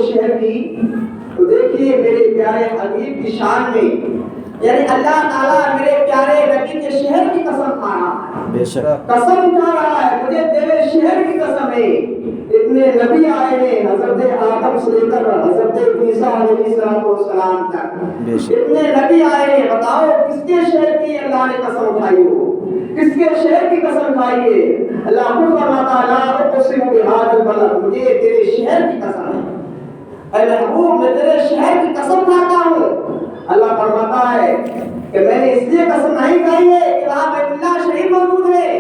شہر کی تو دیکھیے میرے پیارے حبیب کی شان میں، یعنی اللہ تعالیٰ میرے پیارے نبی کے شہر کی قسم کھا رہا ہے، بے شک قسم اٹھا رہا ہے، مجھے تیرے شہر کی قسم ہے۔ اتنے نبی آئے ہیں حضرت آدم سے لے کر حضرت عیسیٰ علیہ السلام تک، اتنے نبی آئے ہیں، بتاؤ کس کے شہر کی اللہ نے قسم اٹھائی ہو، کس کے شہر کی قسم کھائی ہے؟ اللہ خود فرماتا ہے لا اقسم بہذا البلد، مجھے تیرے شہر کی قسم ہے، اے محبوب میں تیرے شہر کی قسم کھاتا ہوں۔ اللہ فرماتا ہے کہ میں نے اس لیے قسم نہیں کھائی ہے کہ وہاں بیت اللہ شریف موجود ہے،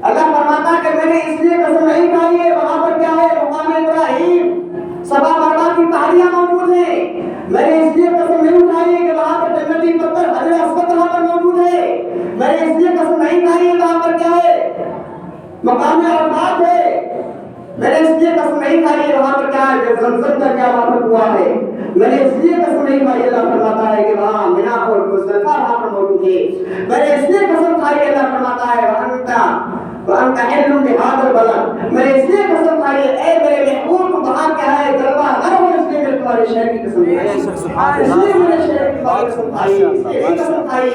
اللہ فرماتا ہے کہ میں نے اس لیے قسم نہیں کھائی ہے وہاں پر کیا ہے مقام ابراہیم صفا مروا کی پہاڑیاں موجود ہیں، میں نے اس لیے قسم نہیں اٹھائی ہے کہ وہاں پر جنتی پتھر حجر اسود وہاں پر موجود ہے، میں نے اس لیے قسم نہیں کھائی ہے وہاں پر کیا ہے مقام عرفات ہے، میں نے اس لیے قسم نہیں کھائی ہے وہاں پر کیا ہے زمزم کا کیا وہاں پر کنواں ہے، میں نے اس لیے قسم نہیں کھائی اللہ فرماتا ہے کہ وہاں منا اور مزدلفہ وہاں پر موجود ہے، میں نے اس لیے قسم کھائی اللہ فرماتا ہے وانت حل بهذا البلد، میں نے اس لیے قسم کھائی ہے اے میرے محبوب تو وہاں کیا ہے جلوہ گر ہو، اس لیے میں تمہارے شہر کی قسم کھائی، اس لیے میرے شہر کی قسم کھائی، اس لیے قسم کھائی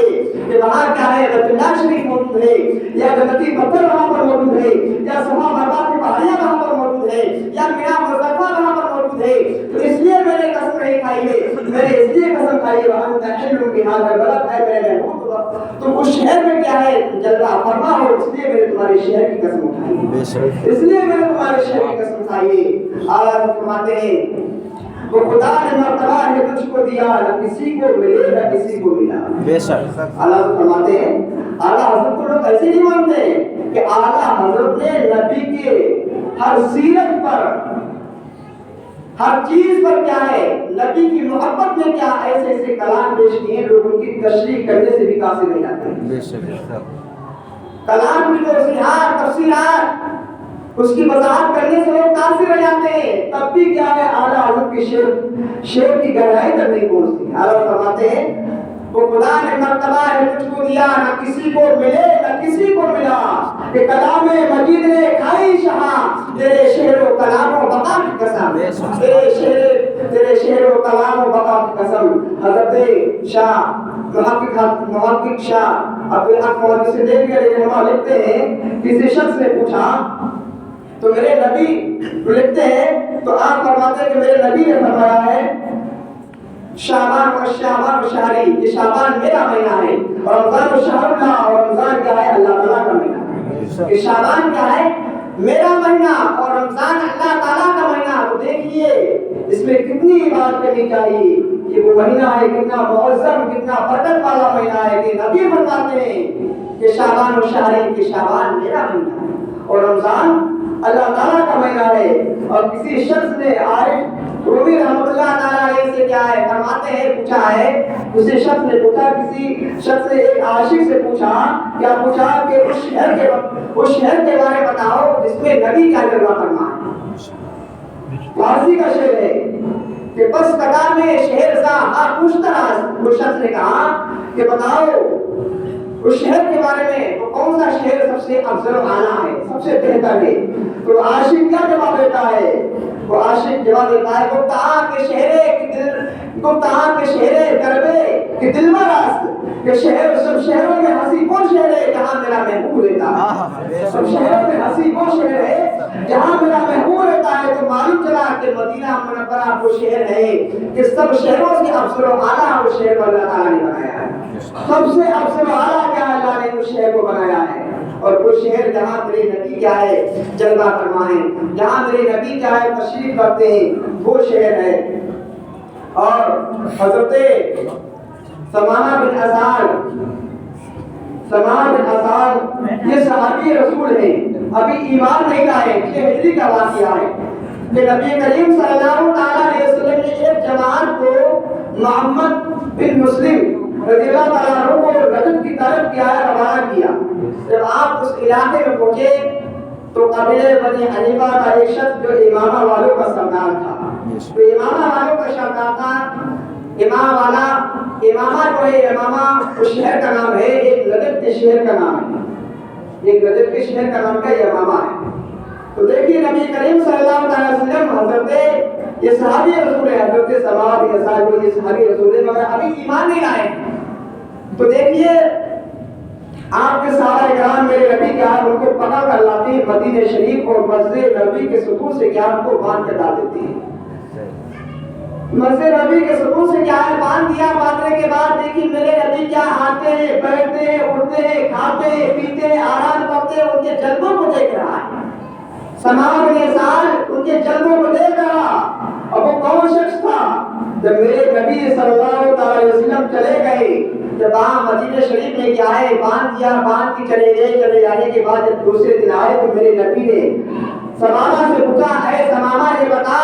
کہ وہاں کیا ہے بیت اللہ شریف موجود ہے، یا جنتی پتھر وہاں پر موجود ہے، یا صفا مروا کی پہاڑیاں وہاں پر موجود ہے، یا مینا مزدلفہ وہاں پر موجود ہے، تو اس لیے میں نے قسم نہیں کھائی ہے، میں نے اس لیے قسم کھائی ہے وانت حل بهذا البلد، اے میرے محبوب تم اس شہر میں کیا ہے جلوہ فرما ہو، اس لیے میں نے تمہارے شہر کی قسم اٹھائی ہے، اس لیے میں نے تمہارے شہر کی قسم اٹھائی ہے۔ اعلیٰ فرماتے ہیں وہ خدا نے مرتبہ ہے تجھ کو دیا، نہ کسی کو ملے نہ کسی کو ملا، بے شک اعلیٰ فرماتے ہیں اعلیٰ حضرت کو لوگ ایسے نہیں مانتے کہ اعلیٰ حضرت نے نبی کے ہر سیرت پر ہر چیز پر کیا ہے نبی کی محبت میں کیا ایسے ایسے کلام پیش کیے ہیں، لوگ ان کی تشریح کرنے سے بھی قاصر نہیں آتے ہیں، بے شک کلام کی جو توضیحات تفسیرات اس کی وضاحت کرنے سے لوگ قاصر رہ جاتے ہیں، تب بھی کیا ہے اعلیٰ حضرت کی شعر کی گہرائی تک نہیں پہنچتی۔ اعلیٰ فرماتے ہیں وہ خدا نے مرتبہ ہے تجھ کو دیا، نہ کسی کو ملے نہ کسی کو ملا، کہ کلام مجید نے کھائی شہاں، تیرے شعر و کلام و بقا کی قسم، تیرے شعر و کلام و بقا کی قسم۔ حضرت شاہ محقق شاہ عبدالحق محدث دہلوی علیہ رحمہ لکھتے ہیں کسی شخص نے پوچھا تو میرے نبی لکھتے ہیں تو آپ فرماتے ہیں کہ میرے نبی نے فرمایا ہے شعبان و شہری، یہ شعبان میرا مہینہ ہے، اور رمضان و شہر اللہ، اور رمضان کیا ہے اللہ تعالیٰ کا مہینہ ہے، کہ شعبان کیا ہے میرا مہینہ اور رمضان اللہ تعالیٰ کا مہینہ، تو دیکھیے اس میں کتنی بات کرنی چاہیے، یہ وہ مہینہ ہے کتنا معظم کتنا برکت والا مہینہ ہے کہ نبی فرماتے ہیں کہ شعبان و شہری، کہ شعبان میرا مہینہ ہے اور رمضان اللہ تعالیٰ کا مہینہ ہے۔ اور کسی شخص نے عارف رومی رحمۃ اللہ تعالیٰ علیہ سے کیا ہے فرماتے ہیں پوچھا ہے، کسی شخص نے پوچھا کسی شخص نے ایک عاشق سے پوچھا، کیا پوچھا کہ اس شہر کے بارے بتاؤ جس میں نبی کیا جلوہ فرما ہے۔ فارسی کا شعر ہے کہ بس قطع میں شہر سا ہاں پوچھتاز، اس شخص نے کہا کہ بتاؤ اس شہر کے بارے میں وہ کون سا شہر سب سے افضل و اعلیٰ ہے، سب سے بہتر ہے، تو عاشق کیا جواب دیتا ہے؟ وہ عاشق جواب دیتا ہے گفتہاں کے شہرے کربے کہ دل مراست، کہ سب شہروں میں ہنسی وہ شہر ہے جہاں میرا محبوب رہتا ہے، سب شہروں میں ہنسی وہ شہر ہے جہاں میرا محبوب رہتا ہے، تو معلوم چلا کہ مدینہ منورہ وہ شہر ہے کہ سب شہروں سے افضل و اعلیٰ وہ شہر کو اللہ تعالیٰ نے بنایا ہے، سب سے افضل و اعلیٰ کیا اللہ نے اس شہر کو بنایا ہے، اور وہ شہر جہاں میرے نبی کیا ہے جلوہ فرمائے، جہاں میرے نبی کیا ہے تشریف کرتے ہیں وہ شہر ہے۔ اور حضرت سمانہ بن اسال یہ صحابی رسول ہیں، ابھی ایمان نہیں لائے، یہ ہجری کا واقعہ ہے کہ نبی کریم صلی اللہ علیہ وسلم نے ایک جماعت کو محمد بن مسلم رضی اللہ تعالیٰ عنہ کو رجب کی طرف کیا ہے روانہ کیا۔ جب آپ اس علاقے میں پہنچے تو قبیلہ بنی حنیفہ کا ایک شخص جو امامہ والوں کا سردار تھا، تو امامہ والوں کا سردار تھا، امامہ جو ہے امامہ اس شہر کا نام ہے، ایک نجد کے شہر کا نام ہے، ایک نجد کے شہر کا نام کا یہ امامہ ہے۔ تو دیکھیے نبی کریم صلی اللہ علیہ وسلم حضرت یہ صحابی رسول ہے، حضرت سماع بن سعد یہ صحابی رسول ہے، مگر ابھی ایمان نہیں لائے۔ تو دیکھیے آپ کے صحابہ کرام میرے نبی کے آپ ان کو پکڑ کر لاتے ہیں مدینہ شریف اور مسجد نبوی کے ستون سے کیا ان کو باندھ کر ڈال دیتے ہیں۔ مسجد نبی کے ستون سے کیا ہے باندھ دیا، باندھنے کے بعد دیکھیے میرے نبی کیا آتے ہیں، بیٹھتے ہیں، اٹھتے ہیں، کھاتے ہیں، پیتے ہیں، آرام کرتے ہیں، ان کے جلووں کو دیکھ رہا ہے۔ سماع بن سعد ان کے جلووں کو دیکھ رہا۔ اب وہ کون شخص تھا؟ جب میرے نبی صلی اللہ علیہ وسلم چلے گئے، جب آپ مدینہ شریف میں کیا ہے باندھ دیا، باندھ کے چلے گئے، چلے جانے کے بعد جب دوسرے دن آئے تو میرے نبی نے سمامہ سے پوچھا، اے سمامہ یہ بتا،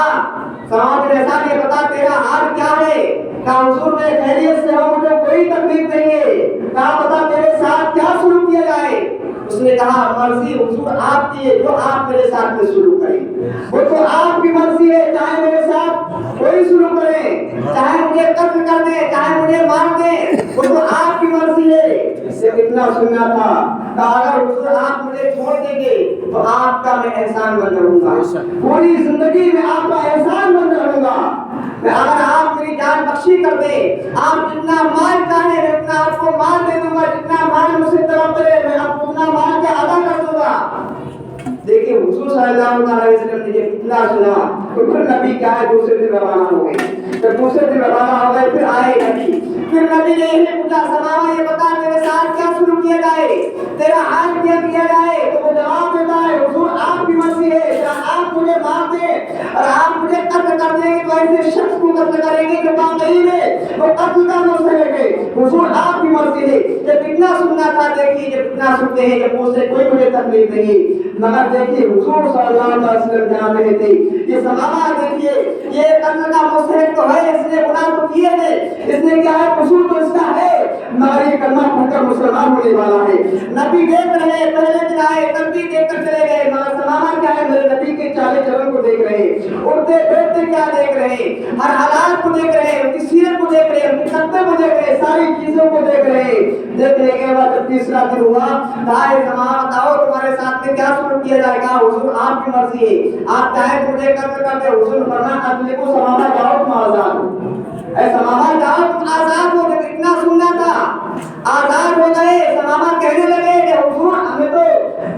سمامہ بن سعد یہ بتا تیرا حال کیا ہے؟ کہا حضور میں خیریت سے ہوں، مجھے کوئی تکلیف نہیں ہے۔ کہا بتا تیرے ساتھ کیا سلوک کیا جائے؟ اس نے کہا مرضی حضور آپ کی ہے، جو آپ میرے ساتھ میں سلوک کریں وہ تو آپ کی مرضی ہے، چاہے میرے ساتھ کوئی سلوک کریں، چاہے مجھے قتل کر دیں، چاہے مجھے مار دیں، وہ تو آپ کی مرضی ہے۔ اس سے کتنا سننا تھا، کہا اگر حضور آپ مجھے چھوڑ دیں گے تو آپ کا میں احسان مند رہوں گا، پوری زندگی میں آپ کا احسان مند رہوں گا۔ اگر آپ میری جان بخشی کر دیں، آپ جتنا مال چاہیں میں اتنا آپ کو مال دے دوں گا، جتنا مال مجھ سے طلب کرے میں آپ کو اتنا مال کا ادا کر دوں گا۔ دیکھیں حضور صلی اللہ علیہ وسلم نے یہ فتنہ سنا تو پھر نبی کیا ہے دوسرے دن روانہ ہو گئے۔ جب دوسرے دن روانہ ہو گئے پھر آئے نبی، پھر نبی نے یہ پوچھا سمامہ یہ بتا تیرے ساتھ کیا سلوک کیا جائے، تیرا حال کیا کیا جائے؟ تو وہ جواب دیتا ہے حضور آپ کی مرضی ہے، آپ مجھے مار دیں اور آپ مجھے قتل کر دیں گے تو ایسے شخص کو قتل کریں گے جو باغی ہے وہ قتل کا مستحق ہے، حضور آپ کی مرضی ہے۔ جب اتنا سننا تھا دیکھیے جب اتنا سنتے ہیں جب مجھ سے کوئی مجھے تکلیف نہیں، مگر دیکھیے حضور صلی اللہ علیہ وسلم جان رہے تھے یہ سمامہ دیکھیے یہ قتل کا مستحق تو ہے، اس نے گناہ تو کیے ہیں، اس نے کیا ہے قصور تو اس کا ہے، مگر یہ کلمہ پڑھ کر مسلمان ہونے والا ہے۔ نبی دیکھ رہے ہیں، پہلے دن آئے تب بھی دیکھ کر چلے گئے، مگر سمامہ کیا ہے میرے نبی کے چالے چلن کو دیکھ رہے ہیں، اٹھتے بیٹھتے کیا دیکھ رہے ہیں، ہر حالات کو دیکھ رہے ہیں، ان کی سیرت کو دیکھ رہے ہیں، ان کی خطے کو دیکھ رہے ہیں، ساری چیزوں کو دیکھ رہے ہیں۔ دیکھنے کے بعد جب تیسرا دن ہوا کہا سمامہ بتاؤ تمہارے ساتھ میں کیا سلوک کیا جائے گا؟ حضور آپ کی مرضی ہے، آپ چاہیں تو مجھے قتل کر دیں۔ حضور نے فرمایا قتل کو سمامہ جاؤ تم آزاد ہو، اے سمامہ جاؤ تم آزاد ہو۔ جب اتنا سننا تھا آزاد ہو گئے، سمامہ کہنے لگے کہ حضور ہمیں تو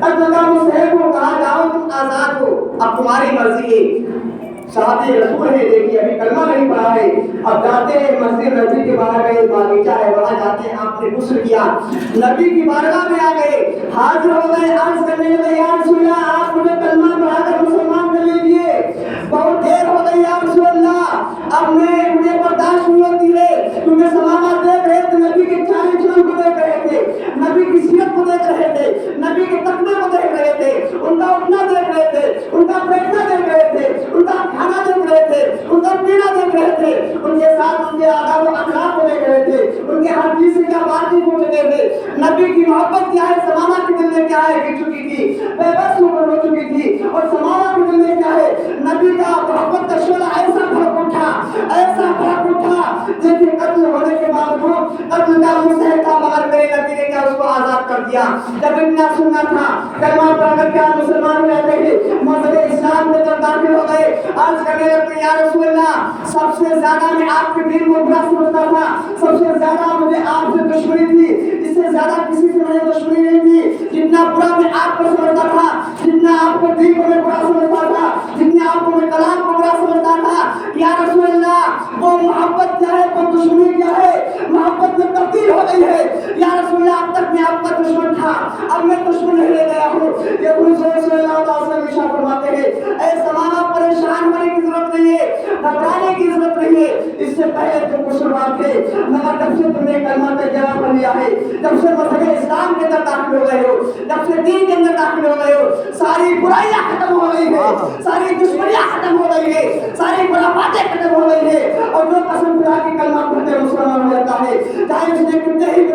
قتل کا مستحق ہو، کہا جاؤ تم آزاد ہو، اب تمہاری مرضی ہے۔ صحابی رسول ہے دیکھیے ابھی کلمہ نہیں پڑھا ہے، اب جاتے ہیں مسجد نبی کے باہر گئے، باغیچہ ہے وہاں جاتے ہیں، آپ نے غسل کیا، نبی کی بارگاہ میں آ گئے، حاضر ہو گئے، عرض کرنے لگے یا رسول اللہ آپ مجھے کلمہ پڑھا کر مسلمان کر لیجیے، بہت دیر ہو گئی یا رسول اللہ، اب مجھے برداشت نہیں ہوتی ہے، کیونکہ سمامہ دیکھ رہے تھے نبی کے چالے چلن کو دیکھ رہے تھے، نبی کی سیرت کو دیکھ رہے تھے، نبی کے تقوی کو دیکھ رہے تھے، ان کا اٹھنا دیکھ رہے تھے، ان کا بیٹھنا دیکھ رہے تھے، ان کا کھانا دیکھ رہے تھے، ان کا پینا دیکھ رہے تھے، ان کے ساتھ ان کے آداب و اخلاق کو دیکھ رہے تھے، ان کے ہر چیز سے کیا بات چیت پوچھ رہے تھے، نبی کی محبت کیا ہے سمامہ کے دل میں کیا ہے گر چکی تھی، بے بس ہو چکی تھی، اور سمامہ کے دل میں کیا ہے نبی کا محبت کا شعلہ ایسا بھڑک اٹھا، ایسا بھڑک اٹھا، دیکھیں قتل ہونے کے باوجود قتل کا مستحق تھا مگر میرے نبی نے کیا اس کو آزاد کر دیا۔ جب اتنا سننا تھا کلمہ پڑھ کر کیا مسلمان ہو جاتے ہیں، مذہب اسلام میں جب داخل ہو گئے، عرض کرنے لگے یا رسول اللہ سب سے زیادہ میں آپ کے دین کو برا سمجھتا تھا، سب سے زیادہ مجھے آپ سے دشمنی تھی، اس سے زیادہ کسی سے مجھے دشمنی نہیں تھی، جتنا برا میں آپ کو سمجھتا تھا، جتنا آپ کو دین کو میں برا سمجھتا تھا، جتنا آپ کو میں کلام کو برا سمجھتا تھا، یا رسول اللہ وہ محبت کیا ہے وہ دشمنی کیا ہے، محبت میں تبدیل ہو گئی ہے، یا رسول اللہ اب تک میں آپ کا دشمن تھا اب میں دشمن نہیں لے گیا ہوں۔ یہ حضور صلی اللہ علیہ وسلم ارشاد فرماتے ہیں اے سمامہ پریشان ہونے کی ضرورت نہیں ہے، گھبرانے کی ضرورت نہیں ہے، اس سے پہلے تم مسلمان تھے مگر جب سے تم نے کلمہ تیرا پڑھ لیا ہے، جب سے مذہب اسلام کے اندر داخل ہو گئے ہو، جب سے دین کے اندر داخل ہو گئے ہو، ساری برائیاں ختم ہو گئی ہے، ساری دشمنیاں ختم ہو گئی ہے، ساری خرافاتیں ختم ہو گئی ہے، اور جو قسم خدا کی کلمہ پڑھتے مسلمان ہو جاتا ہے، چاہے اس نے کتنے ہی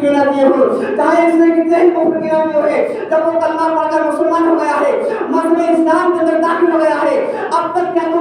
گناہ کیے ہو، چاہے اس نے کتنے ہی کفر کیے ہوئے، جب وہ کلمہ پڑھ کر مسلمان ہو گیا ہے، مذہب اسلام کے اندر داخل ہو گیا ہے، اب تک کیا تو